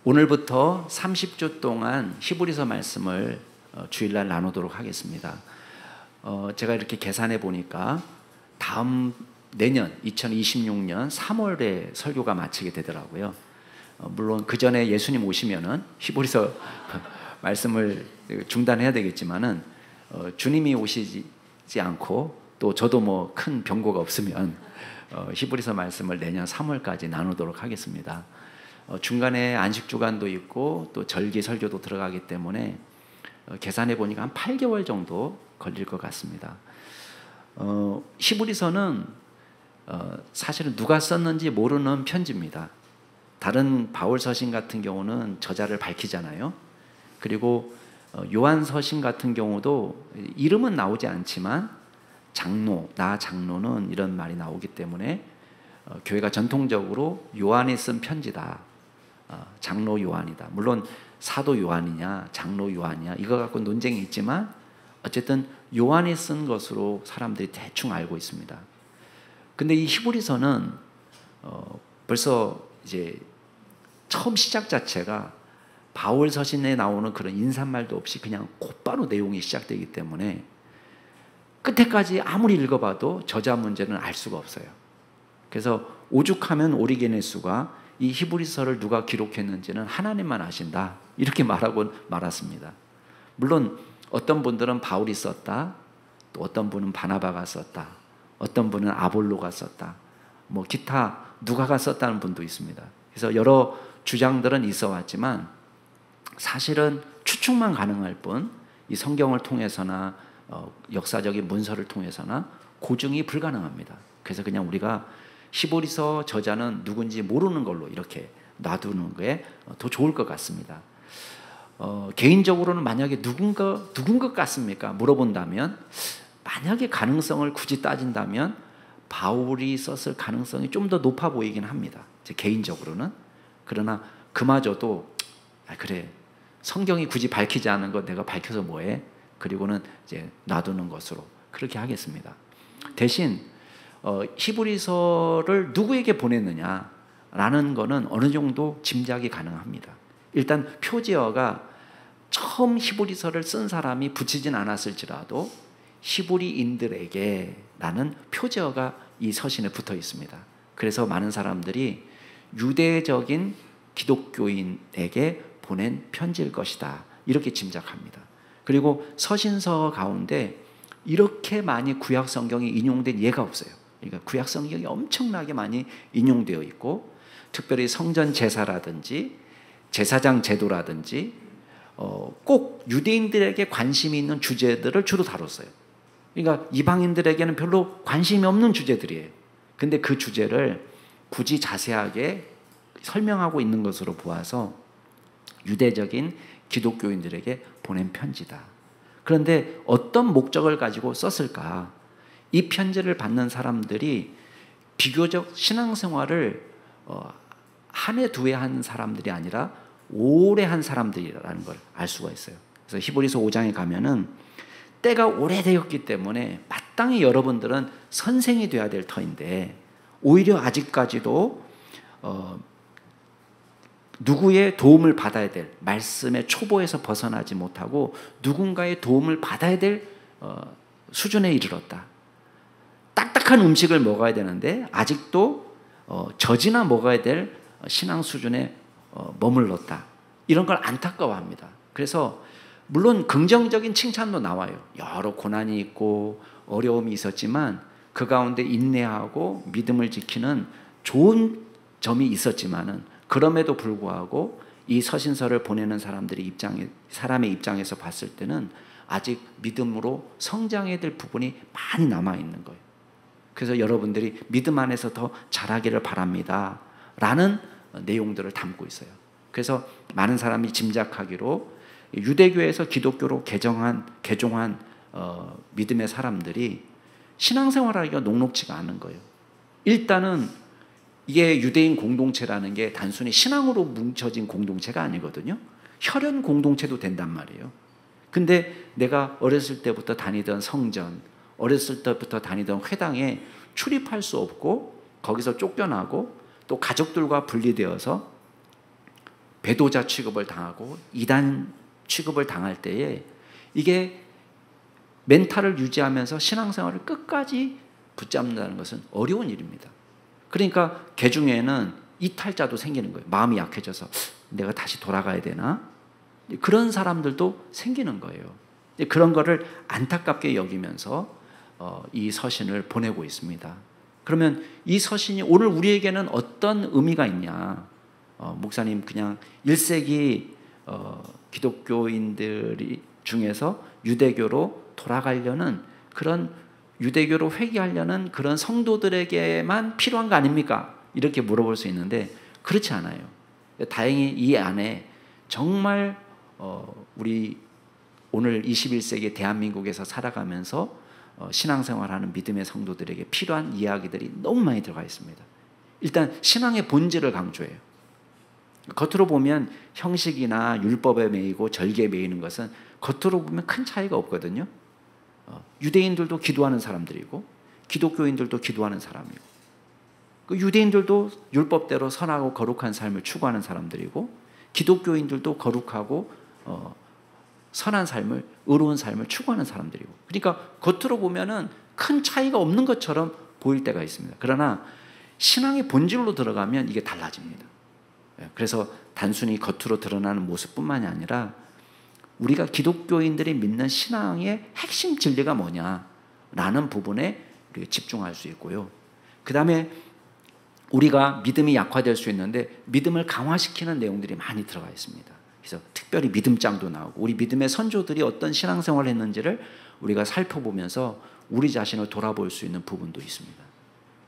오늘부터 30주 동안 히브리서 말씀을 주일날 나누도록 하겠습니다. 제가 이렇게 계산해 보니까 내년 2026년 3월에 설교가 마치게 되더라고요. 물론 그 전에 예수님 오시면은 히브리서 말씀을 중단해야 되겠지만은 주님이 오시지 않고 또 저도 뭐 큰 병고가 없으면 히브리서 말씀을 내년 3월까지 나누도록 하겠습니다. 중간에 안식 주간도 있고 또 절기 설교도 들어가기 때문에 계산해 보니까 한 8개월 정도 걸릴 것 같습니다. 히브리서는 사실은 누가 썼는지 모르는 편지입니다. 다른 바울 서신 같은 경우는 저자를 밝히잖아요. 그리고 요한 서신 같은 경우도 이름은 나오지 않지만 나 장로는 이런 말이 나오기 때문에 교회가 전통적으로 요한이 쓴 편지다. 장로 요한이다. 물론 사도 요한이냐 장로 요한이냐 이거 갖고 논쟁이 있지만 어쨌든 요한이 쓴 것으로 사람들이 대충 알고 있습니다. 근데 이 히브리서는 벌써 이제 처음 시작 자체가 바울 서신에 나오는 그런 인사말도 없이 그냥 곧바로 내용이 시작되기 때문에 끝에까지 아무리 읽어봐도 저자 문제는 알 수가 없어요. 그래서 오죽하면 오리게네스가 이 히브리서를 누가 기록했는지는 하나님만 아신다 이렇게 말하고 말았습니다. 물론 어떤 분들은 바울이 썼다, 또 어떤 분은 바나바가 썼다, 어떤 분은 아볼로가 썼다, 뭐 기타 누가가 썼다는 분도 있습니다. 그래서 여러 주장들은 있어 왔지만 사실은 추측만 가능할 뿐 이 성경을 통해서나 역사적인 문서를 통해서나 고증이 불가능합니다. 그래서 그냥 우리가 히브리서 저자는 누군지 모르는 걸로 이렇게 놔두는 게 더 좋을 것 같습니다. 개인적으로는 만약에 누군 것 같습니까? 물어본다면 만약에 가능성을 굳이 따진다면 바울이 썼을 가능성이 좀 더 높아 보이긴 합니다. 제 개인적으로는. 그러나 그마저도 그래 성경이 굳이 밝히지 않은 거 내가 밝혀서 뭐해? 그리고는 이제 놔두는 것으로 그렇게 하겠습니다. 대신 히브리서를 누구에게 보냈느냐라는 거는 어느 정도 짐작이 가능합니다. 일단 표제어가 처음 히브리서를 쓴 사람이 붙이진 않았을지라도 히브리인들에게 라는 표제어가 이 서신에 붙어 있습니다. 그래서 많은 사람들이 유대적인 기독교인에게 보낸 편지일 것이다 이렇게 짐작합니다. 그리고 서신서 가운데 이렇게 많이 구약 성경이 인용된 예가 없어요. 그러니까 구약 성경이 엄청나게 많이 인용되어 있고 특별히 성전 제사라든지 제사장 제도라든지 꼭 유대인들에게 관심이 있는 주제들을 주로 다뤘어요. 그러니까 이방인들에게는 별로 관심이 없는 주제들이에요. 근데 그 주제를 굳이 자세하게 설명하고 있는 것으로 보아서 유대적인 기독교인들에게 보낸 편지다. 그런데 어떤 목적을 가지고 썼을까? 이 편지를 받는 사람들이 비교적 신앙생활을 한 해, 두 해 한 사람들이 아니라 오래 한 사람들이라는 걸 알 수가 있어요. 그래서 히브리서 5장에 가면은 때가 오래되었기 때문에 마땅히 여러분들은 선생이 돼야 될 터인데 오히려 아직까지도 누구의 도움을 받아야 될 말씀의 초보에서 벗어나지 못하고 누군가의 도움을 받아야 될 수준에 이르렀다. 딱딱한 음식을 먹어야 되는데 아직도 젖이나 먹어야 될 신앙 수준에 머물렀다. 이런 걸 안타까워합니다. 그래서 물론 긍정적인 칭찬도 나와요. 여러 고난이 있고 어려움이 있었지만 그 가운데 인내하고 믿음을 지키는 좋은 점이 있었지만은 그럼에도 불구하고 이 서신서를 보내는 사람의 입장에서 봤을 때는 아직 믿음으로 성장해야 될 부분이 많이 남아있는 거예요. 그래서 여러분들이 믿음 안에서 더 자라기를 바랍니다 라는 내용들을 담고 있어요. 그래서 많은 사람이 짐작하기로 유대교에서 기독교로 개종한 믿음의 사람들이 신앙생활하기가 녹록지가 않은 거예요. 일단은 이게 유대인 공동체라는 게 단순히 신앙으로 뭉쳐진 공동체가 아니거든요. 혈연 공동체도 된단 말이에요. 근데 내가 어렸을 때부터 다니던 성전, 어렸을 때부터 다니던 회당에 출입할 수 없고 거기서 쫓겨나고 또 가족들과 분리되어서 배도자 취급을 당하고 이단 취급을 당할 때에 이게 멘탈을 유지하면서 신앙생활을 끝까지 붙잡는다는 것은 어려운 일입니다. 그러니까 개 중에는 이탈자도 생기는 거예요. 마음이 약해져서 내가 다시 돌아가야 되나? 그런 사람들도 생기는 거예요. 그런 거를 안타깝게 여기면서 이 서신을 보내고 있습니다. 그러면 이 서신이 오늘 우리에게는 어떤 의미가 있냐? 목사님 그냥 1세기 기독교인들이 중에서 유대교로 돌아가려는 그런 유대교로 회귀하려는 그런 성도들에게만 필요한 거 아닙니까? 이렇게 물어볼 수 있는데 그렇지 않아요. 다행히 이 안에 정말 우리 오늘 21세기 대한민국에서 살아가면서 신앙생활하는 믿음의 성도들에게 필요한 이야기들이 너무 많이 들어가 있습니다. 일단 신앙의 본질을 강조해요. 겉으로 보면 형식이나 율법에 매이고 절개에 매이는 것은 겉으로 보면 큰 차이가 없거든요. 유대인들도 기도하는 사람들이고 기독교인들도 기도하는 사람이고 그 유대인들도 율법대로 선하고 거룩한 삶을 추구하는 사람들이고 기독교인들도 거룩하고 선한 삶을 의로운 삶을 추구하는 사람들이고 그러니까 겉으로 보면은 큰 차이가 없는 것처럼 보일 때가 있습니다. 그러나 신앙의 본질로 들어가면 이게 달라집니다. 그래서 단순히 겉으로 드러나는 모습뿐만이 아니라 우리가 기독교인들이 믿는 신앙의 핵심 진리가 뭐냐라는 부분에 우리가 집중할 수 있고요. 그 다음에 우리가 믿음이 약화될 수 있는데 믿음을 강화시키는 내용들이 많이 들어가 있습니다. 그래서 특별히 믿음장도 나오고 우리 믿음의 선조들이 어떤 신앙생활을 했는지를 우리가 살펴보면서 우리 자신을 돌아볼 수 있는 부분도 있습니다.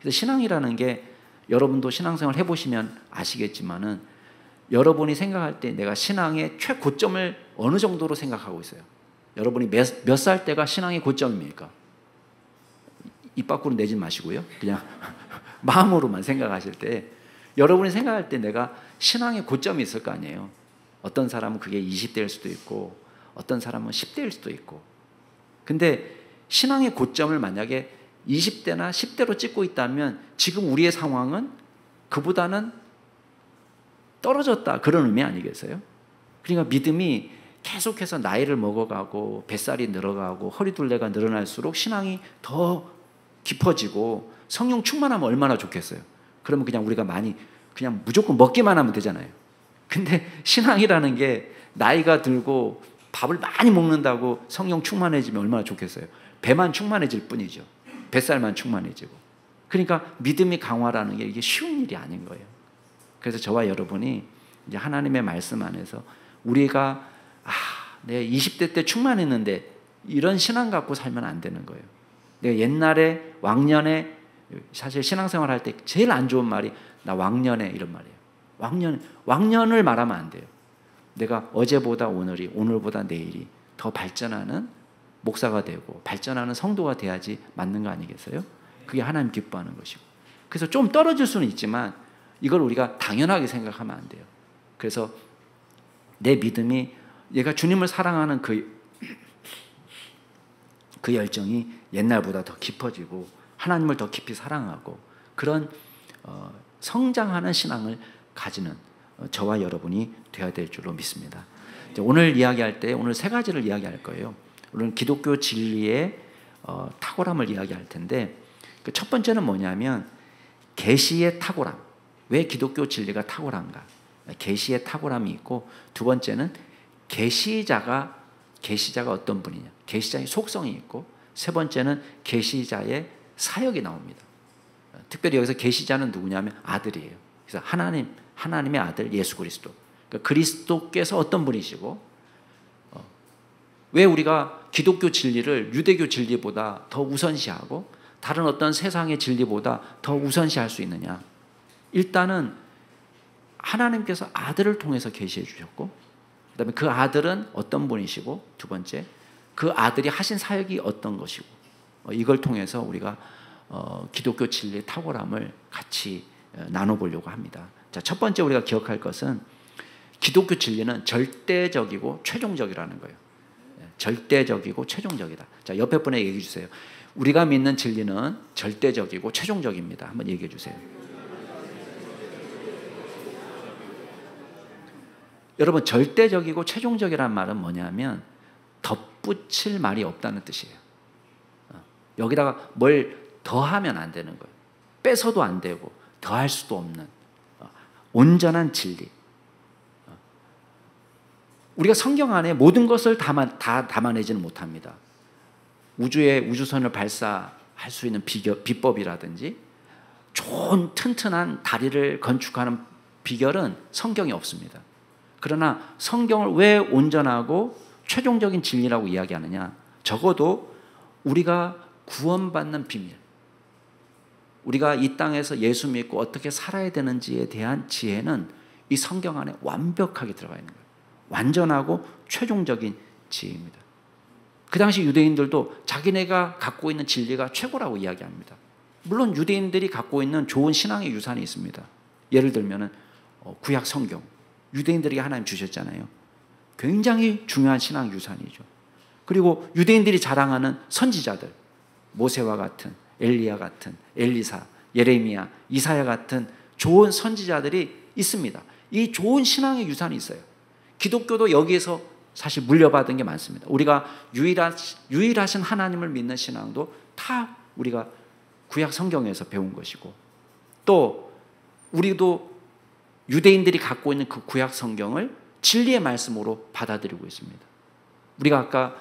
그래서 신앙이라는 게 여러분도 신앙생활 해보시면 아시겠지만은 여러분이 생각할 때 내가 신앙의 최고점을 어느 정도로 생각하고 있어요? 여러분이 몇 살 때가 신앙의 고점입니까? 입 밖으로 내지 마시고요. 그냥 마음으로만 생각하실 때 여러분이 생각할 때 내가 신앙의 고점이 있을 거 아니에요. 어떤 사람은 그게 20대일 수도 있고 어떤 사람은 10대일 수도 있고 근데 신앙의 고점을 만약에 20대나 10대로 찍고 있다면 지금 우리의 상황은 그보다는 떨어졌다 그런 의미 아니겠어요? 그러니까 믿음이 계속해서 나이를 먹어가고 뱃살이 늘어가고 허리둘레가 늘어날수록 신앙이 더 깊어지고 성령 충만하면 얼마나 좋겠어요. 그러면 그냥 우리가 많이 그냥 무조건 먹기만 하면 되잖아요. 근데 신앙이라는 게 나이가 들고 밥을 많이 먹는다고 성령 충만해지면 얼마나 좋겠어요. 배만 충만해질 뿐이죠. 뱃살만 충만해지고. 그러니까 믿음이 강화라는 게 이게 쉬운 일이 아닌 거예요. 그래서 저와 여러분이 이제 하나님의 말씀 안에서 우리가 내가 20대 때 충만했는데 이런 신앙 갖고 살면 안 되는 거예요. 내가 옛날에 왕년에 사실 신앙생활 할 때 제일 안 좋은 말이 나 왕년에 이런 말이에요. 왕년을 말하면 안 돼요. 내가 어제보다 오늘이 오늘보다 내일이 더 발전하는 목사가 되고 발전하는 성도가 돼야지 맞는 거 아니겠어요? 그게 하나님 기뻐하는 것이고 그래서 좀 떨어질 수는 있지만 이걸 우리가 당연하게 생각하면 안 돼요. 그래서 내 믿음이 얘가 주님을 사랑하는 그 열정이 옛날보다 더 깊어지고 하나님을 더 깊이 사랑하고 그런 성장하는 신앙을 가지는 저와 여러분이 되어야 될 줄로 믿습니다. 오늘 이야기할 때 오늘 세 가지를 이야기할 거예요. 오늘 기독교 진리의 탁월함을 이야기할 텐데 그 첫 번째는 뭐냐면 계시의 탁월함. 왜 기독교 진리가 탁월한가? 계시의 탁월함이 있고 두 번째는 계시자가 어떤 분이냐? 계시자의 속성이 있고 세 번째는 계시자의 사역이 나옵니다. 특별히 여기서 계시자는 누구냐면 아들이에요. 그래서 하나님의 아들 예수 그리스도. 그러니까 그리스도께서 어떤 분이시고 왜 우리가 기독교 진리를 유대교 진리보다 더 우선시하고 다른 어떤 세상의 진리보다 더 우선시할 수 있느냐? 일단은 하나님께서 아들을 통해서 계시해 주셨고 그다음에 그 아들은 어떤 분이시고 두 번째 그 아들이 하신 사역이 어떤 것이고 이걸 통해서 우리가 기독교 진리의 탁월함을 같이 나눠보려고 합니다. 자, 첫 번째 우리가 기억할 것은 기독교 진리는 절대적이고 최종적이라는 거예요. 절대적이고 최종적이다. 자, 옆에 분에게 얘기해 주세요. 우리가 믿는 진리는 절대적이고 최종적입니다. 한번 얘기해 주세요. 여러분 절대적이고 최종적이라는 말은 뭐냐면 덧붙일 말이 없다는 뜻이에요. 여기다가 뭘 더하면 안 되는 거예요. 빼서도 안 되고 더할 수도 없는 온전한 진리. 우리가 성경 안에 모든 것을 다 담아내지는 못합니다. 우주에 우주선을 발사할 수 있는 비법이라든지 좋은 튼튼한 다리를 건축하는 비결은 성경에 없습니다. 그러나 성경을 왜 온전하고 최종적인 진리라고 이야기하느냐? 적어도 우리가 구원받는 비밀, 우리가 이 땅에서 예수 믿고 어떻게 살아야 되는지에 대한 지혜는 이 성경 안에 완벽하게 들어가 있는 거예요. 완전하고 최종적인 지혜입니다. 그 당시 유대인들도 자기네가 갖고 있는 진리가 최고라고 이야기합니다. 물론 유대인들이 갖고 있는 좋은 신앙의 유산이 있습니다. 예를 들면 구약 성경, 유대인들에게 하나님 주셨잖아요. 굉장히 중요한 신앙 유산이죠. 그리고 유대인들이 자랑하는 선지자들, 모세와 같은, 엘리야 같은, 엘리사, 예레미야, 이사야 같은 좋은 선지자들이 있습니다. 이 좋은 신앙의 유산이 있어요. 기독교도 여기에서 사실 물려받은 게 많습니다. 우리가 유일하신 하나님을 믿는 신앙도 다 우리가 구약 성경에서 배운 것이고, 또 우리도 유대인들이 갖고 있는 그 구약 성경을 진리의 말씀으로 받아들이고 있습니다. 우리가 아까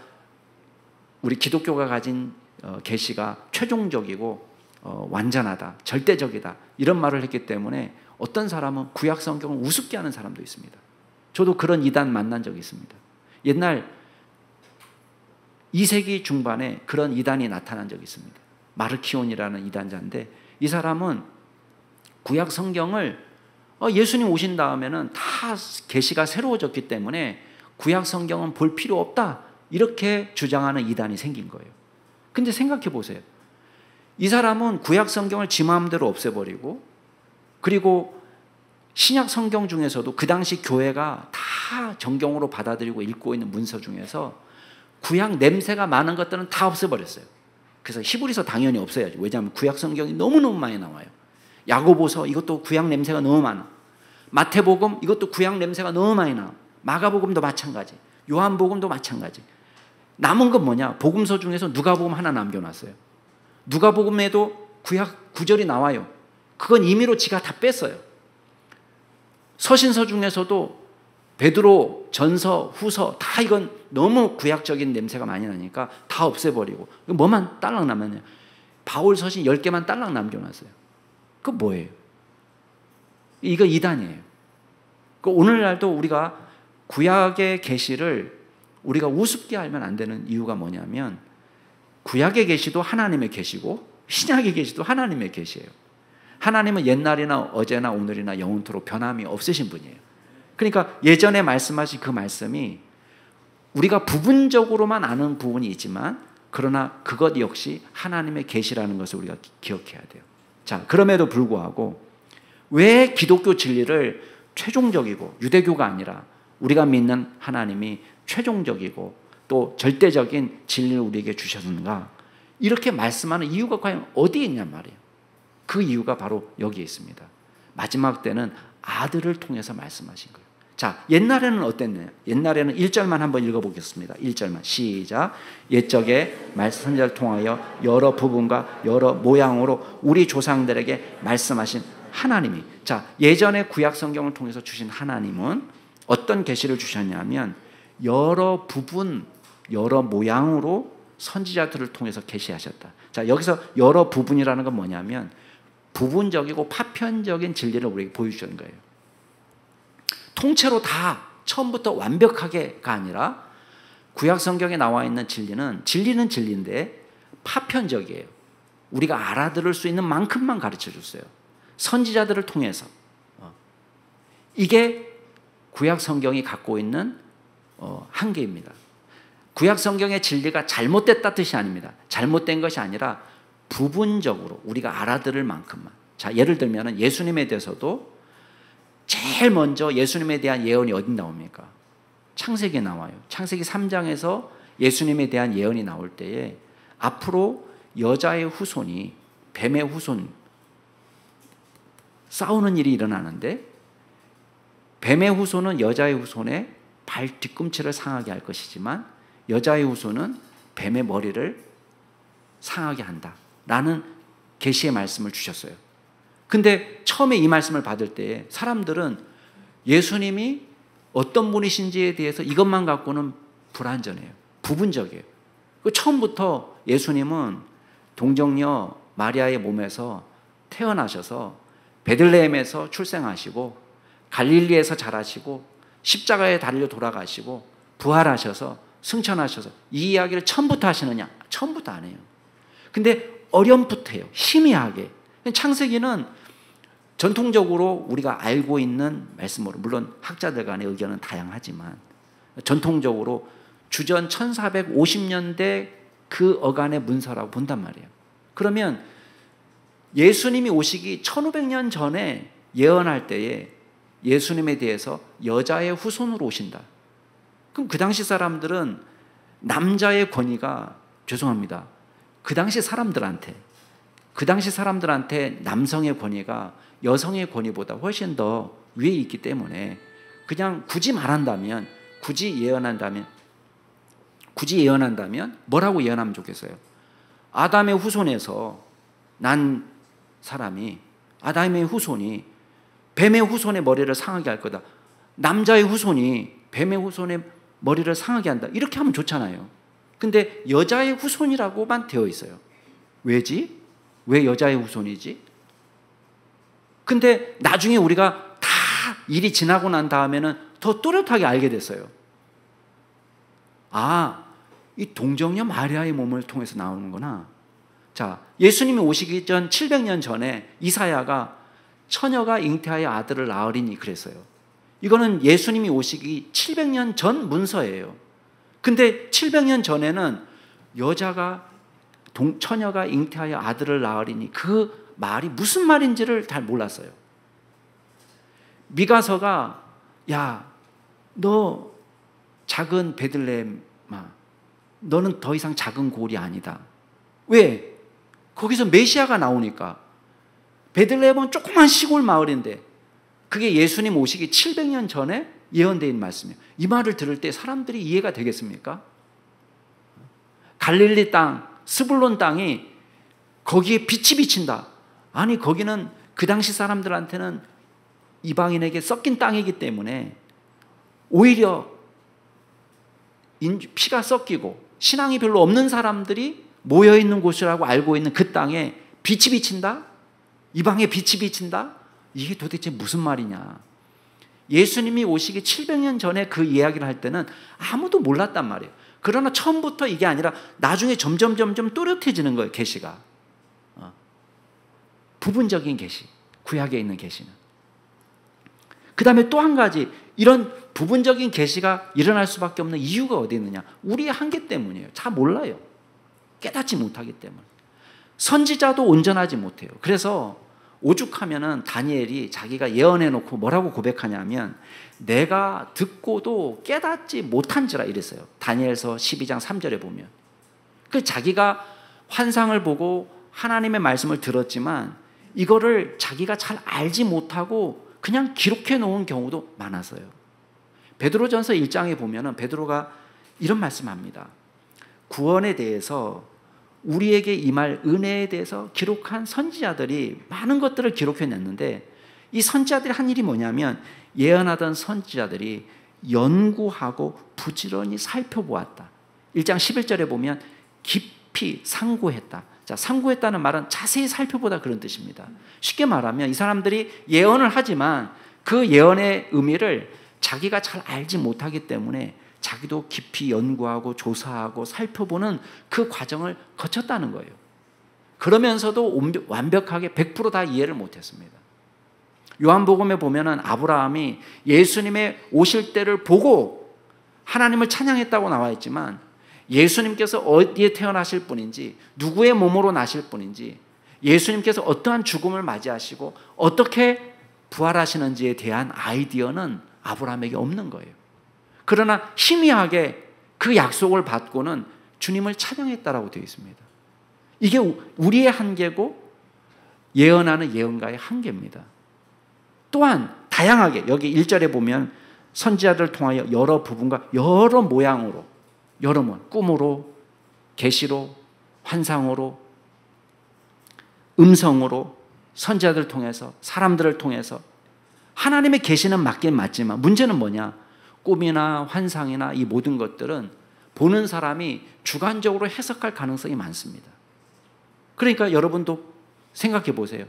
우리 기독교가 가진 계시가 최종적이고 완전하다, 절대적이다 이런 말을 했기 때문에 어떤 사람은 구약 성경을 우습게 하는 사람도 있습니다. 저도 그런 이단 만난 적이 있습니다. 옛날 2세기 중반에 그런 이단이 나타난 적이 있습니다. 마르키온이라는 이단자인데 이 사람은 구약 성경을 예수님 오신 다음에는 다 계시가 새로워졌기 때문에 구약 성경은 볼 필요 없다 이렇게 주장하는 이단이 생긴 거예요. 근데 생각해 보세요. 이 사람은 구약 성경을 지 마음대로 없애버리고, 그리고 신약 성경 중에서도 그 당시 교회가 다 정경으로 받아들이고 읽고 있는 문서 중에서 구약 냄새가 많은 것들은 다 없애버렸어요. 그래서 히브리서 당연히 없어야죠. 왜냐하면 구약 성경이 너무너무 많이 나와요. 야고보서 이것도 구약 냄새가 너무 많아. 마태복음 이것도 구약 냄새가 너무 많이 나와. 마가복음도 마찬가지, 요한복음도 마찬가지. 남은 건 뭐냐? 복음서 중에서 누가복음 하나 남겨놨어요. 누가복음에도 구약 구절이 나와요. 그건 임의로 지가 다 뺐어요. 서신서 중에서도 베드로, 전서, 후서 다 이건 너무 구약적인 냄새가 많이 나니까 다 없애버리고 뭐만 딸랑 남았냐? 바울 서신 10개만 딸랑 남겨놨어요. 그거 뭐예요? 이거 이단이에요. 오늘날도 우리가 구약의 계시를 우리가 우습게 알면 안 되는 이유가 뭐냐면 구약의 계시도 하나님의 계시고 신약의 계시도 하나님의 계시예요. 하나님은 옛날이나 어제나 오늘이나 영원토록 변함이 없으신 분이에요. 그러니까 예전에 말씀하신 그 말씀이 우리가 부분적으로만 아는 부분이 있지만 그러나 그것 역시 하나님의 계시라는 것을 우리가 기억해야 돼요. 자, 그럼에도 불구하고 왜 기독교 진리를 최종적이고 유대교가 아니라 우리가 믿는 하나님이 최종적이고 또 절대적인 진리를 우리에게 주셨는가? 이렇게 말씀하는 이유가 과연 어디에 있냔 말이에요. 그 이유가 바로 여기에 있습니다. 마지막 때는 아들을 통해서 말씀하신 거예요. 자, 옛날에는 어땠느냐? 옛날에는 1절만 한번 읽어보겠습니다. 1절만 시작. 옛적에 선지자를 통하여 여러 부분과 여러 모양으로 우리 조상들에게 말씀하신 하나님이, 자, 예전에 구약 성경을 통해서 주신 하나님은 어떤 계시를 주셨냐면 여러 부분, 여러 모양으로 선지자들을 통해서 계시하셨다. 자, 여기서 여러 부분이라는 건 뭐냐면 부분적이고 파편적인 진리를 우리에게 보여주는 거예요. 통째로 다 처음부터 완벽하게가 아니라 구약 성경에 나와 있는 진리는 진리인데 파편적이에요. 우리가 알아들을 수 있는 만큼만 가르쳐 줬어요. 선지자들을 통해서. 이게 구약 성경이 갖고 있는 한계입니다. 구약 성경의 진리가 잘못됐다 뜻이 아닙니다. 잘못된 것이 아니라 부분적으로 우리가 알아들을 만큼만. 자, 예를 들면 예수님에 대해서도 제일 먼저 예수님에 대한 예언이 어디 나옵니까? 창세기에 나와요. 창세기 3장에서 예수님에 대한 예언이 나올 때에 앞으로 여자의 후손이 뱀의 후손 싸우는 일이 일어나는데 뱀의 후손은 여자의 후손의 발 뒤꿈치를 상하게 할 것이지만 여자의 후손은 뱀의 머리를 상하게 한다라는 계시의 말씀을 주셨어요. 근데 처음에 이 말씀을 받을 때 사람들은 예수님이 어떤 분이신지에 대해서 이것만 갖고는 불완전해요. 부분적이에요. 처음부터 예수님은 동정녀 마리아의 몸에서 태어나셔서 베들레헴에서 출생하시고 갈릴리에서 자라시고 십자가에 달려 돌아가시고 부활하셔서 승천하셔서 이 이야기를 처음부터 하시느냐? 처음부터 안 해요. 근데 어렴풋해요. 희미하게. 창세기는 전통적으로 우리가 알고 있는 말씀으로, 물론 학자들 간의 의견은 다양하지만 전통적으로 주전 1450년대 그 어간의 문서라고 본단 말이에요. 그러면 예수님이 오시기 1500년 전에 예언할 때에 예수님에 대해서 여자의 후손으로 오신다. 그럼 그 당시 사람들은 남자의 권위가, 죄송합니다, 그 당시 사람들한테 남성의 권위가 여성의 권위보다 훨씬 더 위에 있기 때문에 그냥 굳이 예언한다면 뭐라고 예언하면 좋겠어요? 아담의 후손에서 난 사람이, 아담의 후손이 뱀의 후손의 머리를 상하게 할 거다. 남자의 후손이 뱀의 후손의 머리를 상하게 한다. 이렇게 하면 좋잖아요. 근데 여자의 후손이라고만 되어 있어요. 왜지? 왜 여자의 후손이지? 근데 나중에 우리가 다 일이 지나고 난 다음에는 더 또렷하게 알게 됐어요. 아, 이 동정녀 마리아의 몸을 통해서 나오는구나. 자, 예수님이 오시기 전 700년 전에 이사야가 처녀가 잉태하여 아들을 낳으리니 그랬어요. 이거는 예수님이 오시기 700년 전 문서예요. 근데 700년 전에는 처녀가 잉태하여 아들을 낳으리니 그 말이 무슨 말인지를 잘 몰랐어요. 미가서가, 야, 너 작은 베들레헴아, 너는 더 이상 작은 고을이 아니다. 왜? 거기서 메시아가 나오니까. 베들레헴은 조그만 시골 마을인데 그게 예수님 오시기 700년 전에 예언되어 있는 말씀이에요. 이 말을 들을 때 사람들이 이해가 되겠습니까? 갈릴리 땅, 스불론 땅이 거기에 빛이 비친다. 아니, 거기는 그 당시 사람들한테는 이방인에게 섞인 땅이기 때문에 오히려 피가 섞이고 신앙이 별로 없는 사람들이 모여있는 곳이라고 알고 있는 그 땅에 빛이 비친다? 이방에 빛이 비친다? 이게 도대체 무슨 말이냐? 예수님이 오시기 700년 전에 그 이야기를 할 때는 아무도 몰랐단 말이에요. 그러나 처음부터 이게 아니라 나중에 점점 또렷해지는 거예요, 계시가. 부분적인 계시, 구약에 있는 계시는. 그 다음에 또 한 가지, 이런 부분적인 계시가 일어날 수밖에 없는 이유가 어디 있느냐? 우리의 한계 때문이에요. 잘 몰라요. 깨닫지 못하기 때문에. 선지자도 온전하지 못해요. 그래서 오죽하면은 다니엘이 자기가 예언해놓고 뭐라고 고백하냐면 내가 듣고도 깨닫지 못한지라 이랬어요. 다니엘서 12장 3절에 보면. 그 자기가 환상을 보고 하나님의 말씀을 들었지만 이거를 자기가 잘 알지 못하고 그냥 기록해 놓은 경우도 많았어요. 베드로전서 1장에 보면은 베드로가 이런 말씀합니다. 구원에 대해서 우리에게 임할 은혜에 대해서 기록한 선지자들이 많은 것들을 기록해냈는데 이 선지자들이 한 일이 뭐냐면 예언하던 선지자들이 연구하고 부지런히 살펴보았다. 1장 11절에 보면 깊이 상고했다. 자, 상고했다는 말은 자세히 살펴보다 그런 뜻입니다. 쉽게 말하면 이 사람들이 예언을 하지만 그 예언의 의미를 자기가 잘 알지 못하기 때문에 자기도 깊이 연구하고 조사하고 살펴보는 그 과정을 거쳤다는 거예요. 그러면서도 완벽하게 100% 다 이해를 못했습니다. 요한복음에 보면은 아브라함이 예수님의 오실 때를 보고 하나님을 찬양했다고 나와 있지만 예수님께서 어디에 태어나실 분인지, 누구의 몸으로 나실 분인지, 예수님께서 어떠한 죽음을 맞이하시고 어떻게 부활하시는지에 대한 아이디어는 아브라함에게 없는 거예요. 그러나 희미하게 그 약속을 받고는 주님을 찬양했다라고 되어 있습니다. 이게 우리의 한계고 예언하는 예언가의 한계입니다. 또한 다양하게 여기 1절에 보면 선지자들을 통하여 여러 부분과 여러 모양으로, 여러 꿈으로, 계시로, 환상으로, 음성으로 선지자들을 통해서, 사람들을 통해서 하나님의 계시는 맞긴 맞지만 문제는 뭐냐? 꿈이나 환상이나 이 모든 것들은 보는 사람이 주관적으로 해석할 가능성이 많습니다. 그러니까 여러분도 생각해 보세요.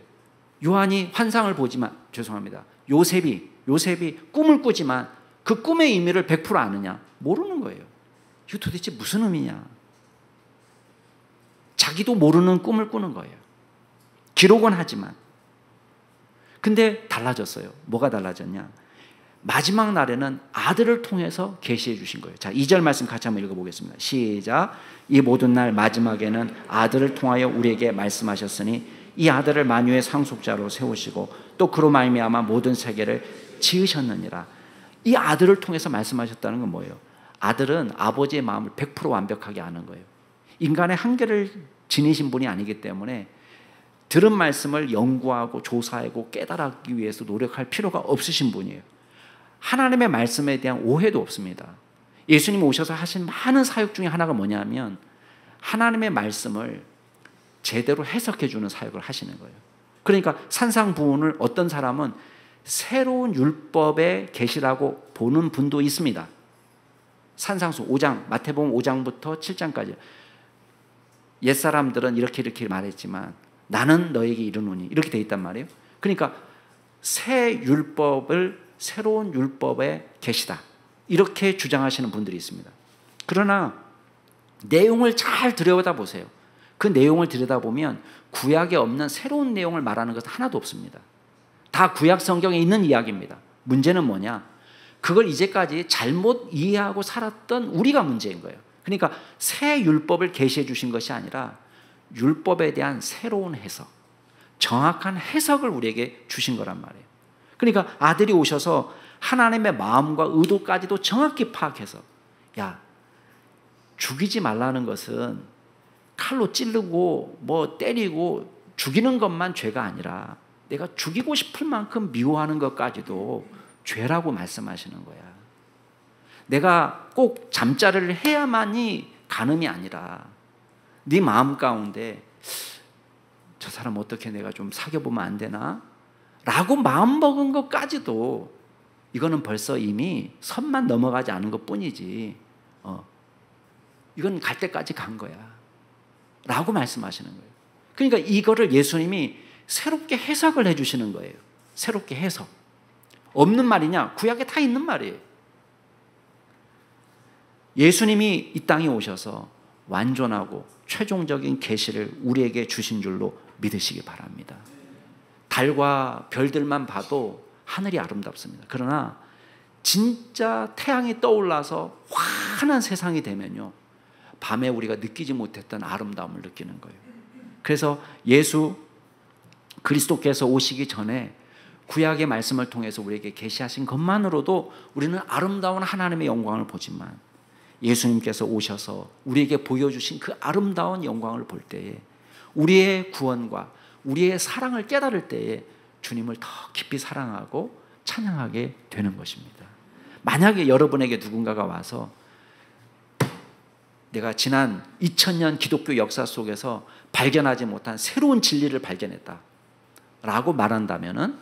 요한이 환상을 보지만, 죄송합니다, 요셉이 꿈을 꾸지만 그 꿈의 의미를 100% 아느냐? 모르는 거예요. 이거 도대체 무슨 의미냐? 자기도 모르는 꿈을 꾸는 거예요. 기록은 하지만. 근데 달라졌어요. 뭐가 달라졌냐? 마지막 날에는 아들을 통해서 계시해 주신 거예요. 자, 2절 말씀 같이 한번 읽어보겠습니다. 시작. 이 모든 날 마지막에는 아들을 통하여 우리에게 말씀하셨으니 이 아들을 만유의 상속자로 세우시고 또 그로 말미암아 모든 세계를 지으셨느니라. 이 아들을 통해서 말씀하셨다는 건 뭐예요? 아들은 아버지의 마음을 100% 완벽하게 아는 거예요. 인간의 한계를 지니신 분이 아니기 때문에 들은 말씀을 연구하고 조사하고 깨달기 위해서 노력할 필요가 없으신 분이에요. 하나님의 말씀에 대한 오해도 없습니다. 예수님이 오셔서 하신 많은 사역 중에 하나가 뭐냐면 하나님의 말씀을 제대로 해석해 주는 사역을 하시는 거예요. 그러니까 산상부훈을 어떤 사람은 새로운 율법의 계시라고 보는 분도 있습니다. 산상수 5장, 마태복음 5장부터 7장까지 옛사람들은 이렇게 말했지만 나는 너에게 이르노니 이렇게 돼 있단 말이에요. 그러니까 새 율법을 새로운 율법의 계시다 이렇게 주장하시는 분들이 있습니다. 그러나 내용을 잘 들여다보세요. 그 내용을 들여다보면 구약에 없는 새로운 내용을 말하는 것은 하나도 없습니다. 다 구약 성경에 있는 이야기입니다. 문제는 뭐냐? 그걸 이제까지 잘못 이해하고 살았던 우리가 문제인 거예요. 그러니까 새 율법을 계시해 주신 것이 아니라 율법에 대한 새로운 해석, 정확한 해석을 우리에게 주신 거란 말이에요. 그러니까 아들이 오셔서 하나님의 마음과 의도까지도 정확히 파악해서 야, 죽이지 말라는 것은 칼로 찌르고 뭐 때리고 죽이는 것만 죄가 아니라 내가 죽이고 싶을 만큼 미워하는 것까지도 죄라고 말씀하시는 거야. 내가 꼭 잠자리를 해야만이 간음이 아니라 네 마음 가운데 저 사람 어떻게 내가 좀 사귀어보면 안 되나? 라고 마음먹은 것까지도 이거는 벌써 이미 선만 넘어가지 않은 것뿐이지 이건 갈 때까지 간 거야 라고 말씀하시는 거예요. 그러니까 이거를 예수님이 새롭게 해석을 해주시는 거예요. 새롭게 해석. 없는 말이냐? 구약에 다 있는 말이에요. 예수님이 이 땅에 오셔서 완전하고 최종적인 계시를 우리에게 주신 줄로 믿으시기 바랍니다. 달과 별들만 봐도 하늘이 아름답습니다. 그러나 진짜 태양이 떠올라서 환한 세상이 되면요, 밤에 우리가 느끼지 못했던 아름다움을 느끼는 거예요. 그래서 예수 그리스도께서 오시기 전에 구약의 말씀을 통해서 우리에게 계시하신 것만으로도 우리는 아름다운 하나님의 영광을 보지만 예수님께서 오셔서 우리에게 보여주신 그 아름다운 영광을 볼 때에 우리의 구원과 우리의 사랑을 깨달을 때에 주님을 더 깊이 사랑하고 찬양하게 되는 것입니다. 만약에 여러분에게 누군가가 와서 내가 지난 2000년 기독교 역사 속에서 발견하지 못한 새로운 진리를 발견했다 라고 말한다면은,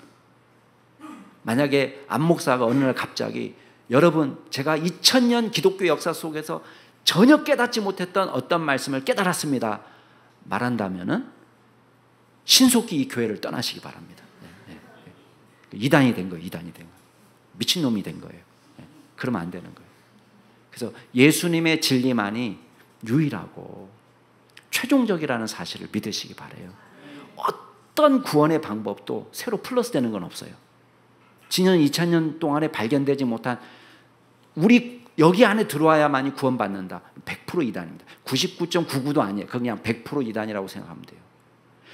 만약에 안 목사가 어느 날 갑자기 여러분 제가 2000년 기독교 역사 속에서 전혀 깨닫지 못했던 어떤 말씀을 깨달았습니다 말한다면은 신속히 이 교회를 떠나시기 바랍니다. 이단이 된 거예요. 이단이 된 거예요. 미친놈이 된 거예요. 그러면 안 되는 거예요. 그래서 예수님의 진리만이 유일하고 최종적이라는 사실을 믿으시기 바라요. 어떤 구원의 방법도 새로 플러스 되는 건 없어요. 지난 2000년 동안에 발견되지 못한, 우리 여기 안에 들어와야만이 구원받는다. 100% 이단입니다. 99.99도 아니에요. 그냥 100% 이단이라고 생각하면 돼요.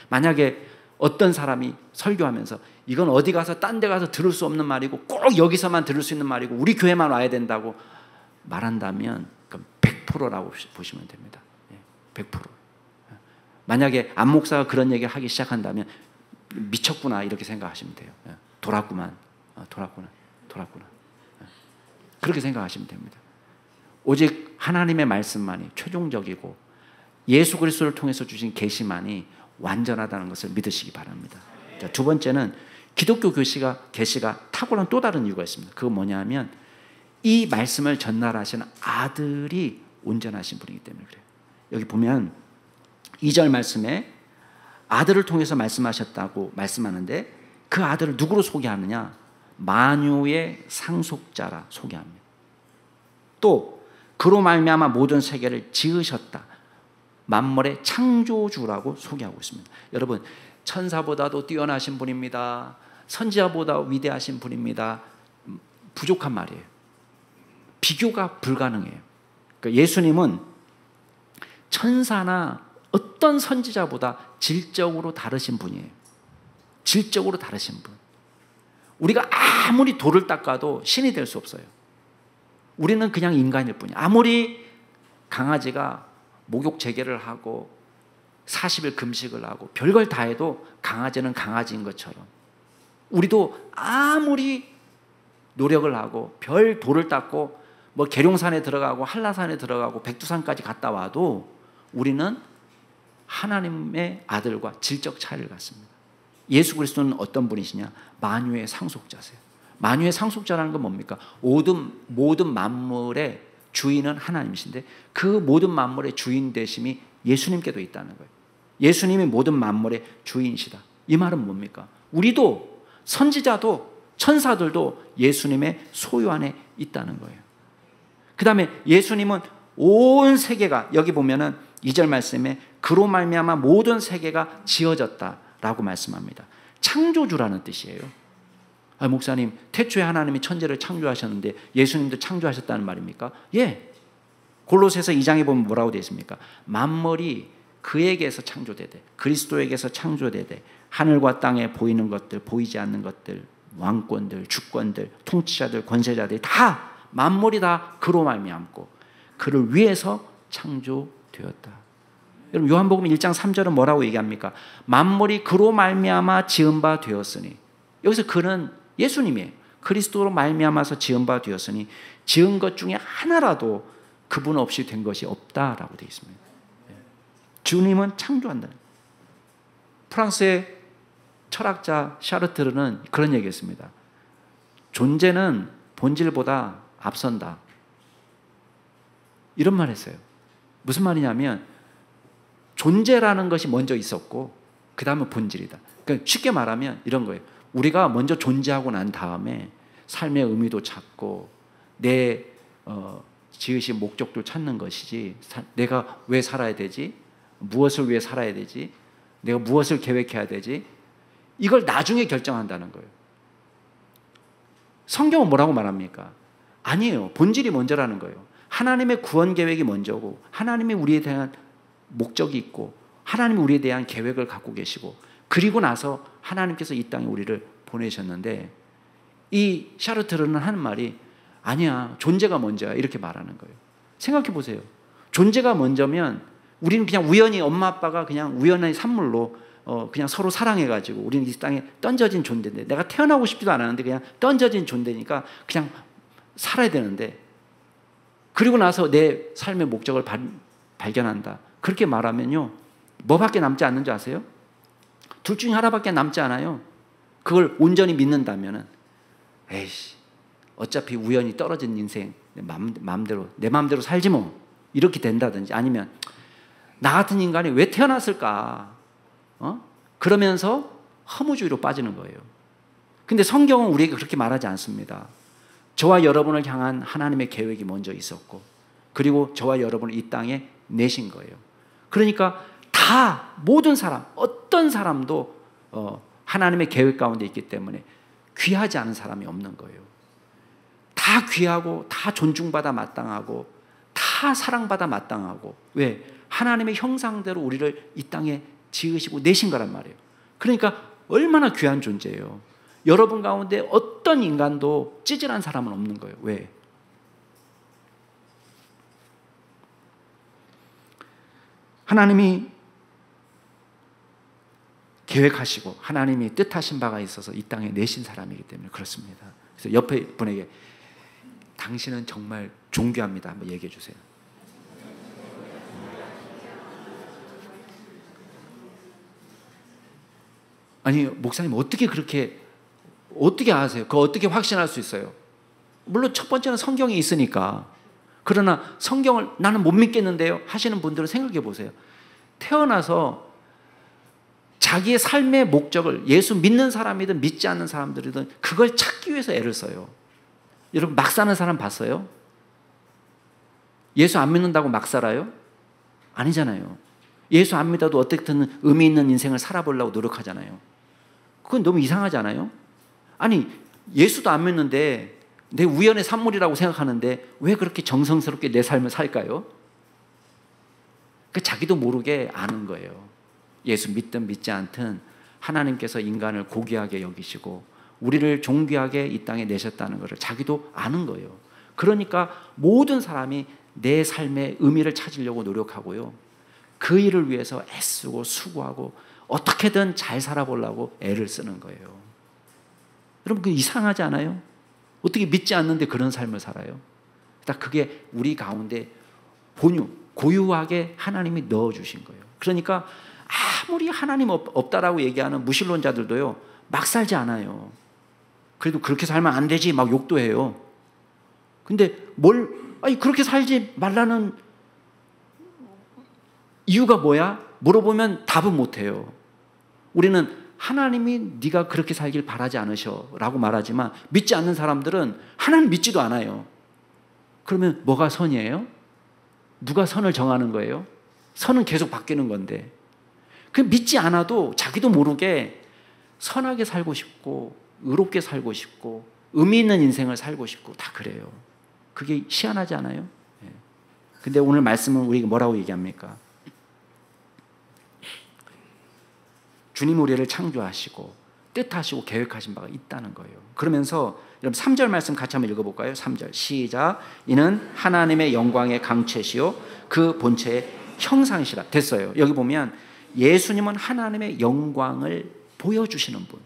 만약에 어떤 사람이 설교하면서 이건 어디 가서 딴 데 가서 들을 수 없는 말이고 꼭 여기서만 들을 수 있는 말이고 우리 교회만 와야 된다고 말한다면 그럼 100%라고 보시면 됩니다. 100%. 만약에 안 목사가 그런 얘기를 하기 시작한다면 미쳤구나 이렇게 생각하시면 돼요. 돌았구만. 돌았구나. 그렇게 생각하시면 됩니다. 오직 하나님의 말씀만이 최종적이고 예수 그리스도를 통해서 주신 계시만이 완전하다는 것을 믿으시기 바랍니다. 자, 두 번째는 기독교 계시가 탁월한 또 다른 이유가 있습니다. 그건 뭐냐면 이 말씀을 전달하시는 아들이 온전하신 분이기 때문에 그래요. 여기 보면 2절 말씀에 아들을 통해서 말씀하셨다고 말씀하는데 그 아들을 누구로 소개하느냐? 만유의 상속자라 소개합니다. 또 그로 말미암아 모든 세계를 지으셨다. 만물의 창조주라고 소개하고 있습니다. 여러분, 천사보다도 뛰어나신 분입니다. 선지자보다 위대하신 분입니다. 부족한 말이에요. 비교가 불가능해요. 그러니까 예수님은 천사나 어떤 선지자보다 질적으로 다르신 분이에요. 질적으로 다르신 분. 우리가 아무리 돌을 닦아도 신이 될 수 없어요. 우리는 그냥 인간일 뿐이에요. 아무리 강아지가 목욕 재개를 하고 40일 금식을 하고 별걸 다 해도 강아지는 강아지인 것처럼 우리도 아무리 노력을 하고 별 돌을 닦고 뭐 계룡산에 들어가고 한라산에 들어가고 백두산까지 갔다 와도 우리는 하나님의 아들과 질적 차이를 갖습니다. 예수 그리스도는 어떤 분이시냐? 만유의 상속자세요. 만유의 상속자라는 건 뭡니까? 모든 만물의 주인은 하나님이신데 그 모든 만물의 주인 되심이 예수님께도 있다는 거예요. 예수님이 모든 만물의 주인이시다. 이 말은 뭡니까? 우리도 선지자도 천사들도 예수님의 소유 안에 있다는 거예요. 그 다음에 예수님은 온 세계가 여기 보면은 2절 말씀에 그로 말미암아 모든 세계가 지어졌다라고 말씀합니다. 창조주라는 뜻이에요. 목사님, 태초에 하나님이 천지를 창조하셨는데 예수님도 창조하셨다는 말입니까? 예. 골로새서 2장에 보면 뭐라고 되어 있습니까? 만물이 그에게서 창조되되 그리스도에게서 창조되되 하늘과 땅에 보이는 것들 보이지 않는 것들 왕권들 주권들 통치자들 권세자들이 다 만물이 다 그로 말미암고 그를 위해서 창조되었다. 여러분 요한복음 1장 3절은 뭐라고 얘기합니까? 만물이 그로 말미암아 지은 바 되었으니 여기서 그는 예수님이에요. 그리스도로 말미암아서 지은 바 되었으니 지은 것 중에 하나라도 그분 없이 된 것이 없다라고 되어 있습니다. 주님은 창조한다. 프랑스의 철학자 샤르트르는 그런 얘기했습니다. 존재는 본질보다 앞선다. 이런 말 했어요. 무슨 말이냐면 존재라는 것이 먼저 있었고 그 다음에 본질이다. 그러니까 쉽게 말하면 이런 거예요. 우리가 먼저 존재하고 난 다음에 삶의 의미도 찾고 내 지으신 목적도 찾는 것이지 내가 왜 살아야 되지? 무엇을 위해 살아야 되지? 내가 무엇을 계획해야 되지? 이걸 나중에 결정한다는 거예요. 성경은 뭐라고 말합니까? 아니에요. 본질이 먼저라는 거예요. 하나님의 구원 계획이 먼저고 하나님이 우리에 대한 목적이 있고 하나님이 우리에 대한 계획을 갖고 계시고 그리고 나서 하나님께서 이 땅에 우리를 보내셨는데 이 샤르트르는 하는 말이 아니야. 존재가 먼저야. 이렇게 말하는 거예요. 생각해 보세요. 존재가 먼저면 우리는 그냥 우연히 엄마 아빠가 그냥 우연한 산물로 그냥 서로 사랑해가지고 우리는 이 땅에 던져진 존재인데 내가 태어나고 싶지도 않았는데 그냥 던져진 존재니까 그냥 살아야 되는데 그리고 나서 내 삶의 목적을 발견한다. 그렇게 말하면요. 뭐밖에 남지 않는 줄 아세요? 둘 중에 하나밖에 남지 않아요. 그걸 온전히 믿는다면은 에이씨 어차피 우연히 떨어진 인생 내 마음대로 살지 뭐 이렇게 된다든지 아니면 나 같은 인간이 왜 태어났을까? 그러면서 허무주의로 빠지는 거예요. 근데 성경은 우리에게 그렇게 말하지 않습니다. 저와 여러분을 향한 하나님의 계획이 먼저 있었고 그리고 저와 여러분을 이 땅에 내신 거예요. 그러니까 다 모든 사람 어떤 사람도 하나님의 계획 가운데 있기 때문에 귀하지 않은 사람이 없는 거예요. 다 귀하고 다 존중받아 마땅하고 다 사랑받아 마땅하고 왜? 하나님의 형상대로 우리를 이 땅에 지으시고 내신 거란 말이에요. 그러니까 얼마나 귀한 존재예요. 여러분 가운데 어떤 인간도 찌질한 사람은 없는 거예요. 왜? 하나님이 계획하시고 하나님이 뜻하신 바가 있어서 이 땅에 내신 사람이기 때문에 그렇습니다. 그래서 옆에 분에게 당신은 정말 존귀합니다 한번 얘기해 주세요. 아니 목사님 어떻게 아세요? 그거 어떻게 확신할 수 있어요? 물론 첫 번째는 성경이 있으니까. 그러나 성경을 나는 못 믿겠는데요 하시는 분들은 생각해 보세요. 태어나서 자기의 삶의 목적을 예수 믿는 사람이든 믿지 않는 사람들이든 그걸 찾기 위해서 애를 써요. 여러분 막 사는 사람 봤어요? 예수 안 믿는다고 막 살아요? 아니잖아요. 예수 안 믿어도 어떻게든 의미 있는 인생을 살아보려고 노력하잖아요. 그건 너무 이상하지 않아요? 아니 예수도 안 믿는데 내 우연의 산물이라고 생각하는데 왜 그렇게 정성스럽게 내 삶을 살까요? 그 자기도 모르게 아는 거예요. 예수 믿든 믿지 않든 하나님께서 인간을 고귀하게 여기시고 우리를 존귀하게 이 땅에 내셨다는 것을 자기도 아는 거예요. 그러니까 모든 사람이 내 삶의 의미를 찾으려고 노력하고요. 그 일을 위해서 애쓰고 수고하고 어떻게든 잘 살아보려고 애를 쓰는 거예요. 여러분 그 이상하지 않아요? 어떻게 믿지 않는데 그런 삶을 살아요? 딱 그게 우리 가운데 고유하게 하나님이 넣어주신 거예요. 그러니까 아무리 하나님 없다라고 얘기하는 무신론자들도요 막 살지 않아요. 그래도 그렇게 살면 안 되지 막 욕도 해요. 근데 그렇게 살지 말라는 이유가 뭐야? 물어보면 답은 못해요. 우리는 하나님이 네가 그렇게 살길 바라지 않으셔 라고 말하지만 믿지 않는 사람들은 하나님 믿지도 않아요. 그러면 뭐가 선이에요? 누가 선을 정하는 거예요? 선은 계속 바뀌는 건데 그 믿지 않아도 자기도 모르게 선하게 살고 싶고 의롭게 살고 싶고 의미 있는 인생을 살고 싶고 다 그래요. 그게 희한하지 않아요? 근데 오늘 말씀은 우리가 뭐라고 얘기합니까? 주님 우리를 창조하시고 뜻하시고 계획하신 바가 있다는 거예요. 그러면서 여러분 3절 말씀 같이 한번 읽어볼까요? 3절 시작. 이는 하나님의 영광의 강체시요 그 본체의 형상이시라. 됐어요. 여기 보면 예수님은 하나님의 영광을 보여주시는 분,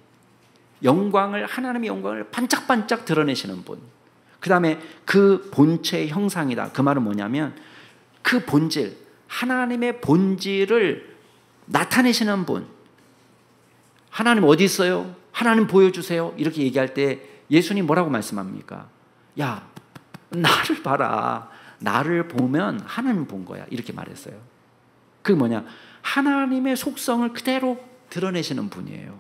하나님의 영광을 반짝반짝 드러내시는 분, 그 다음에 그 본체의 형상이다. 그 말은 뭐냐면 그 본질, 하나님의 본질을 나타내시는 분. 하나님 어디 있어요? 하나님 보여주세요. 이렇게 얘기할 때 예수님 뭐라고 말씀합니까? 야, 나를 봐라. 나를 보면 하나님 본 거야. 이렇게 말했어요. 그게 뭐냐? 하나님의 속성을 그대로 드러내시는 분이에요.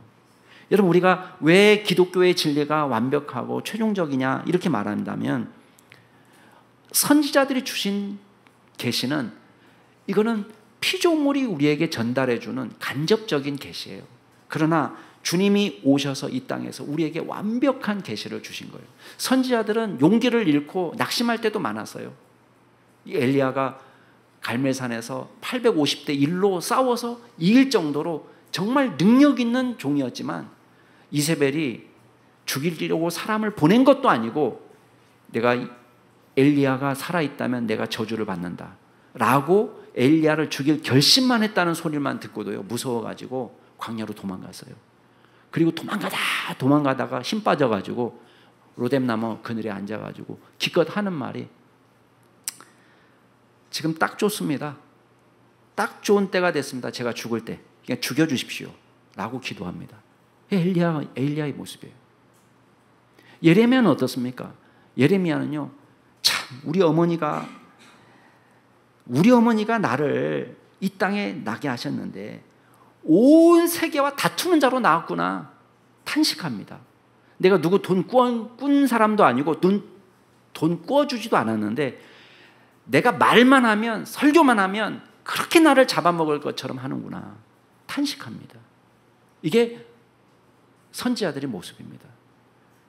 여러분 우리가 왜 기독교의 진리가 완벽하고 최종적이냐 이렇게 말한다면 선지자들이 주신 계시는 이거는 피조물이 우리에게 전달해주는 간접적인 계시예요. 그러나 주님이 오셔서 이 땅에서 우리에게 완벽한 계시를 주신 거예요. 선지자들은 용기를 잃고 낙심할 때도 많았어요. 엘리야가 갈멜산에서 850대 1로 싸워서 이길 정도로 정말 능력 있는 종이었지만 이세벨이 죽이려고 사람을 보낸 것도 아니고 내가 엘리야가 살아있다면 내가 저주를 받는다 라고 엘리야를 죽일 결심만 했다는 소리만 듣고도요 무서워가지고 광야로 도망갔어요. 그리고 도망가다가 힘 빠져가지고 로뎀나무 그늘에 앉아가지고 기껏 하는 말이 지금 딱 좋습니다. 딱 좋은 때가 됐습니다. 제가 죽을 때 그냥 죽여주십시오 라고 기도합니다. 엘리야의 모습이에요. 예레미야는 어떻습니까? 예레미야는요 참 우리 어머니가 나를 이 땅에 나게 하셨는데 온 세계와 다투는 자로 나왔구나 탄식합니다. 내가 누구 돈 꾼 사람도 아니고 돈 꾸어주지도 않았는데 내가 말만 하면 설교만 하면 그렇게 나를 잡아먹을 것처럼 하는구나 탄식합니다. 이게 선지자들의 모습입니다.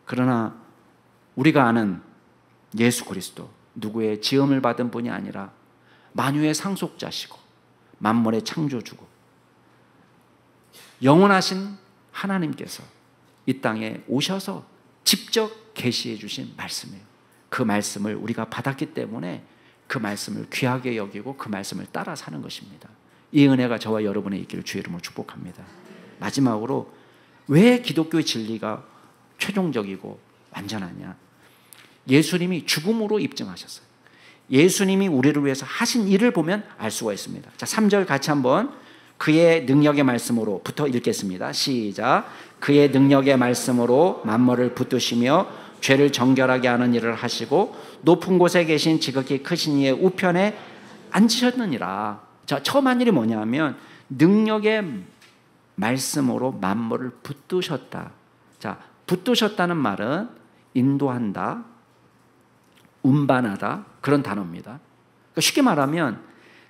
그러나 우리가 아는 예수 그리스도 누구의 지음을 받은 분이 아니라 만유의 상속자시고 만물의 창조주고 영원하신 하나님께서 이 땅에 오셔서 직접 계시해 주신 말씀이에요. 그 말씀을 우리가 받았기 때문에 그 말씀을 귀하게 여기고 그 말씀을 따라 사는 것입니다. 이 은혜가 저와 여러분의 있기를 주의 이름으로 축복합니다. 마지막으로 왜 기독교의 진리가 최종적이고 완전하냐? 예수님이 죽음으로 입증하셨어요. 예수님이 우리를 위해서 하신 일을 보면 알 수가 있습니다. 자, 3절 같이 한번 그의 능력의 말씀으로부터 읽겠습니다. 시작. 그의 능력의 말씀으로 만물을 붙드시며 죄를 정결하게 하는 일을 하시고 높은 곳에 계신 지극히 크신 이의 우편에 앉으셨느니라. 자, 처음 한 일이 뭐냐면 능력의 말씀으로 만물을 붙드셨다. 자, 붙드셨다는 말은 인도한다, 운반하다 그런 단어입니다. 그러니까 쉽게 말하면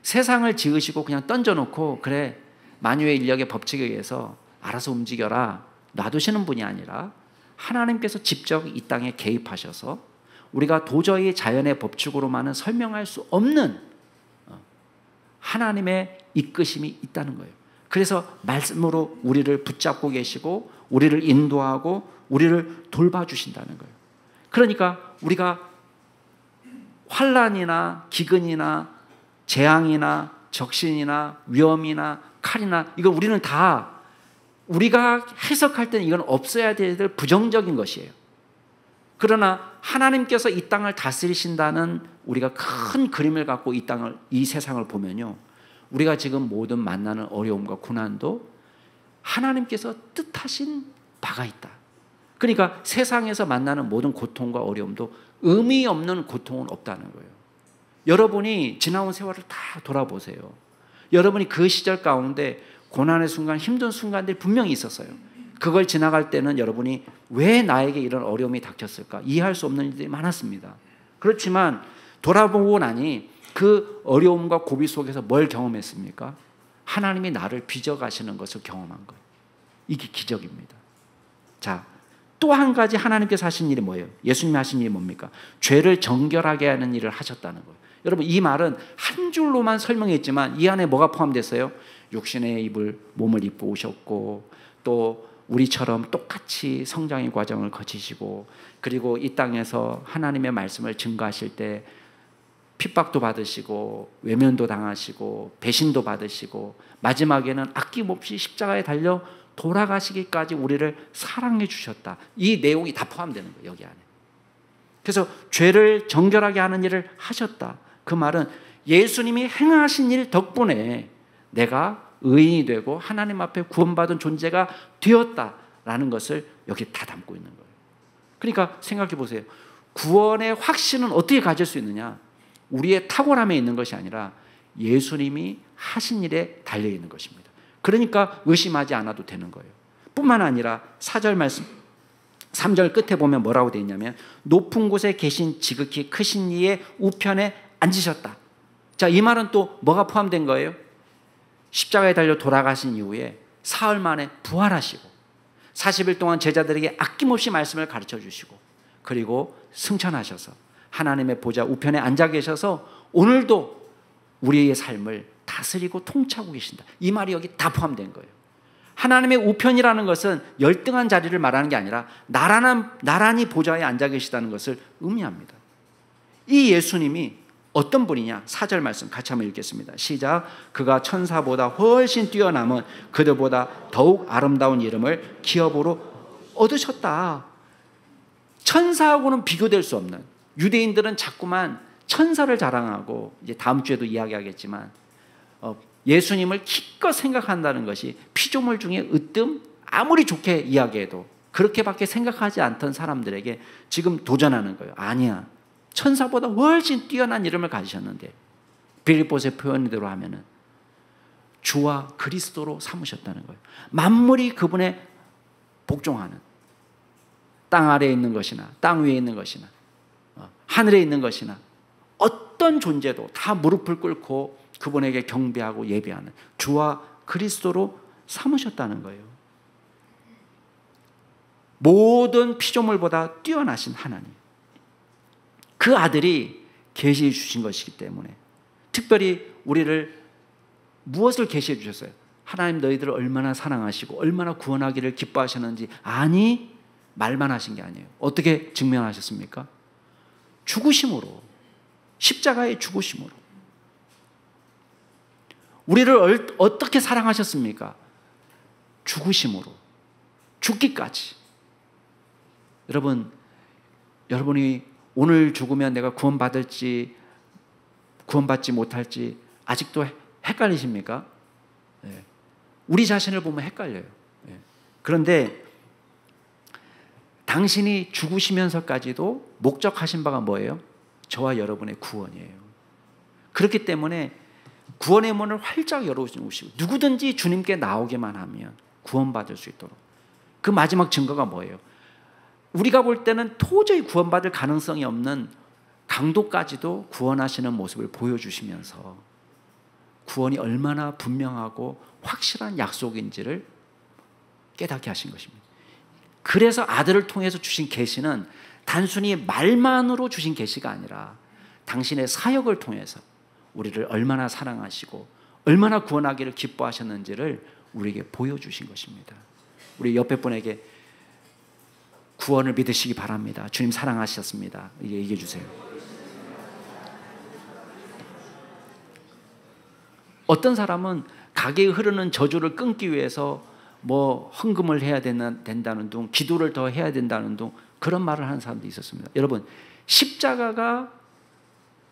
세상을 지으시고 그냥 던져놓고 그래 만유의 인력의 법칙에 의해서 알아서 움직여라 놔두시는 분이 아니라 하나님께서 직접 이 땅에 개입하셔서 우리가 도저히 자연의 법칙으로만은 설명할 수 없는 하나님의 이끄심이 있다는 거예요. 그래서 말씀으로 우리를 붙잡고 계시고 우리를 인도하고 우리를 돌봐주신다는 거예요. 그러니까 우리가 환난이나 기근이나 재앙이나 적신이나 위험이나 칼이나 이거 우리는 다 우리가 해석할 때는 이건 없어야 될 부정적인 것이에요. 그러나 하나님께서 이 땅을 다스리신다는 우리가 큰 그림을 갖고 이 세상을 보면요, 우리가 지금 모든 만나는 어려움과 고난도 하나님께서 뜻하신 바가 있다. 그러니까 세상에서 만나는 모든 고통과 어려움도 의미 없는 고통은 없다는 거예요. 여러분이 지나온 세월을 다 돌아보세요. 여러분이 그 시절 가운데 고난의 순간, 힘든 순간들이 분명히 있었어요. 그걸 지나갈 때는 여러분이 왜 나에게 이런 어려움이 닥쳤을까 이해할 수 없는 일들이 많았습니다. 그렇지만 돌아보고 나니 그 어려움과 고비 속에서 뭘 경험했습니까? 하나님이 나를 빚어가시는 것을 경험한 거예요. 이게 기적입니다. 자, 또 한 가지 하나님께서 하신 일이 뭐예요? 예수님이 하신 일이 뭡니까? 죄를 정결하게 하는 일을 하셨다는 거예요. 여러분, 이 말은 한 줄로만 설명했지만 이 안에 뭐가 포함됐어요? 육신의 몸을 입고 오셨고 또 우리처럼 똑같이 성장의 과정을 거치시고 그리고 이 땅에서 하나님의 말씀을 증거하실 때 핍박도 받으시고 외면도 당하시고 배신도 받으시고 마지막에는 아낌없이 십자가에 달려 돌아가시기까지 우리를 사랑해 주셨다. 이 내용이 다 포함되는 거예요, 여기 안에. 그래서 죄를 정결하게 하는 일을 하셨다. 그 말은 예수님이 행하신 일 덕분에 내가 의인이 되고 하나님 앞에 구원받은 존재가 되었다라는 것을 여기 다 담고 있는 거예요. 그러니까 생각해 보세요. 구원의 확신은 어떻게 가질 수 있느냐? 우리의 탁월함에 있는 것이 아니라 예수님이 하신 일에 달려 있는 것입니다. 그러니까 의심하지 않아도 되는 거예요. 뿐만 아니라 4절 말씀 3절 끝에 보면 뭐라고 되어 있냐면 높은 곳에 계신 지극히 크신 이의 우편에 앉으셨다. 자, 이 말은 또 뭐가 포함된 거예요? 십자가에 달려 돌아가신 이후에 사흘 만에 부활하시고 40일 동안 제자들에게 아낌없이 말씀을 가르쳐 주시고 그리고 승천하셔서 하나님의 보좌 우편에 앉아 계셔서 오늘도 우리의 삶을 다스리고 통치하고 계신다. 이 말이 여기 다 포함된 거예요. 하나님의 우편이라는 것은 열등한 자리를 말하는 게 아니라 나란히 보좌에 앉아 계시다는 것을 의미합니다. 이 예수님이 어떤 분이냐? 4절 말씀 같이 한번 읽겠습니다. 시작. 그가 천사보다 훨씬 뛰어남은 그들보다 더욱 아름다운 이름을 기업으로 얻으셨다. 천사하고는 비교될 수 없는, 유대인들은 자꾸만 천사를 자랑하고 이제 다음 주에도 이야기하겠지만 예수님을 기껏 생각한다는 것이 피조물 중에 으뜸 아무리 좋게 이야기해도 그렇게밖에 생각하지 않던 사람들에게 지금 도전하는 거예요. 아니야. 천사보다 훨씬 뛰어난 이름을 가지셨는데 빌립보서의 표현대로 하면은 주와 그리스도로 삼으셨다는 거예요. 만물이 그분의 복종하는, 땅 아래에 있는 것이나 땅 위에 있는 것이나 하늘에 있는 것이나 어떤 존재도 다 무릎을 꿇고 그분에게 경배하고 예배하는 주와 그리스도로 삼으셨다는 거예요. 모든 피조물보다 뛰어나신 하나님, 그 아들이 계시해 주신 것이기 때문에 특별히 우리를 무엇을 계시해 주셨어요? 하나님 너희들을 얼마나 사랑하시고 얼마나 구원하기를 기뻐하셨는지. 아니, 말만 하신 게 아니에요. 어떻게 증명하셨습니까? 죽으심으로, 십자가의 죽으심으로. 우리를 어떻게 사랑하셨습니까? 죽으심으로, 죽기까지. 여러분이 오늘 죽으면 내가 구원받을지 구원받지 못할지 아직도 헷갈리십니까? 네. 우리 자신을 보면 헷갈려요. 네. 그런데 당신이 죽으시면서까지도 목적하신 바가 뭐예요? 저와 여러분의 구원이에요. 그렇기 때문에 구원의 문을 활짝 열어주시고 누구든지 주님께 나오게만 하면 구원받을 수 있도록. 그 마지막 증거가 뭐예요? 우리가 볼 때는 도저히 구원받을 가능성이 없는 강도까지도 구원하시는 모습을 보여주시면서 구원이 얼마나 분명하고 확실한 약속인지를 깨닫게 하신 것입니다. 그래서 아들을 통해서 주신 계시는 단순히 말만으로 주신 계시가 아니라 당신의 사역을 통해서 우리를 얼마나 사랑하시고 얼마나 구원하기를 기뻐하셨는지를 우리에게 보여주신 것입니다. 우리 옆에 분에게 구원을 믿으시기 바랍니다. 주님 사랑하셨습니다. 얘기해 주세요. 어떤 사람은 가게에 흐르는 저주를 끊기 위해서 뭐 헌금을 해야 된다는 둥, 기도를 더 해야 된다는 둥, 그런 말을 하는 사람도 있었습니다. 여러분, 십자가가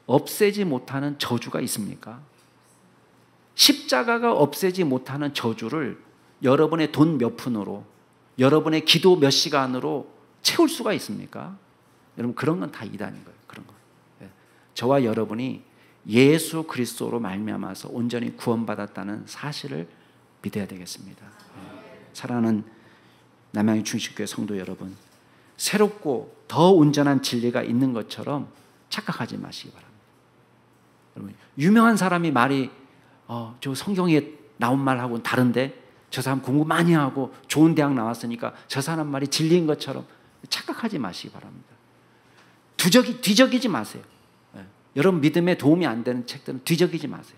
없애지 못하는 저주가 있습니까? 십자가가 없애지 못하는 저주를 여러분의 돈 몇 푼으로, 여러분의 기도 몇 시간으로 채울 수가 있습니까? 여러분, 그런 건 다 이단인 거예요. 그런 거. 저와 여러분이 예수 그리스도로 말미암아서 온전히 구원받았다는 사실을 믿어야 되겠습니다. 사랑하는 남양의 중심교회 성도 여러분, 새롭고 더 온전한 진리가 있는 것처럼 착각하지 마시기 바랍니다. 여러분, 유명한 사람이 말이 저 성경에 나온 말하고는 다른데 저 사람 공부 많이 하고 좋은 대학 나왔으니까 저 사람 말이 진리인 것처럼 착각하지 마시기 바랍니다. 뒤적이지 마세요. 여러분 믿음에 도움이 안 되는 책들은 뒤적이지 마세요.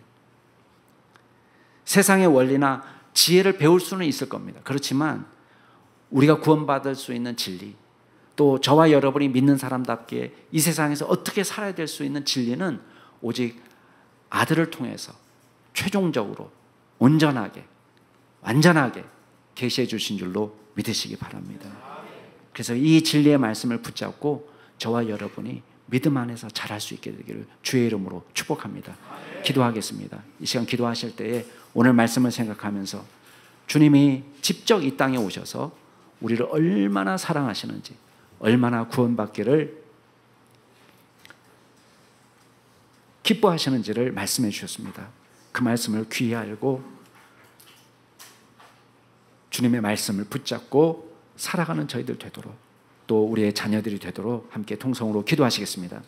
세상의 원리나 지혜를 배울 수는 있을 겁니다. 그렇지만 우리가 구원받을 수 있는 진리, 또 저와 여러분이 믿는 사람답게 이 세상에서 어떻게 살아야 될 수 있는 진리는 오직 아들을 통해서 최종적으로 온전하게 완전하게 계시해 주신 줄로 믿으시기 바랍니다. 그래서 이 진리의 말씀을 붙잡고 저와 여러분이 믿음 안에서 잘할 수 있게 되기를 주의 이름으로 축복합니다. 기도하겠습니다. 이 시간 기도하실 때에 오늘 말씀을 생각하면서 주님이 직접 이 땅에 오셔서 우리를 얼마나 사랑하시는지, 얼마나 구원받기를 기뻐하시는지를 말씀해 주셨습니다. 그 말씀을 귀히 알고 주님의 말씀을 붙잡고 살아가는 저희들 되도록, 또 우리의 자녀들이 되도록 함께 통성으로 기도하시겠습니다.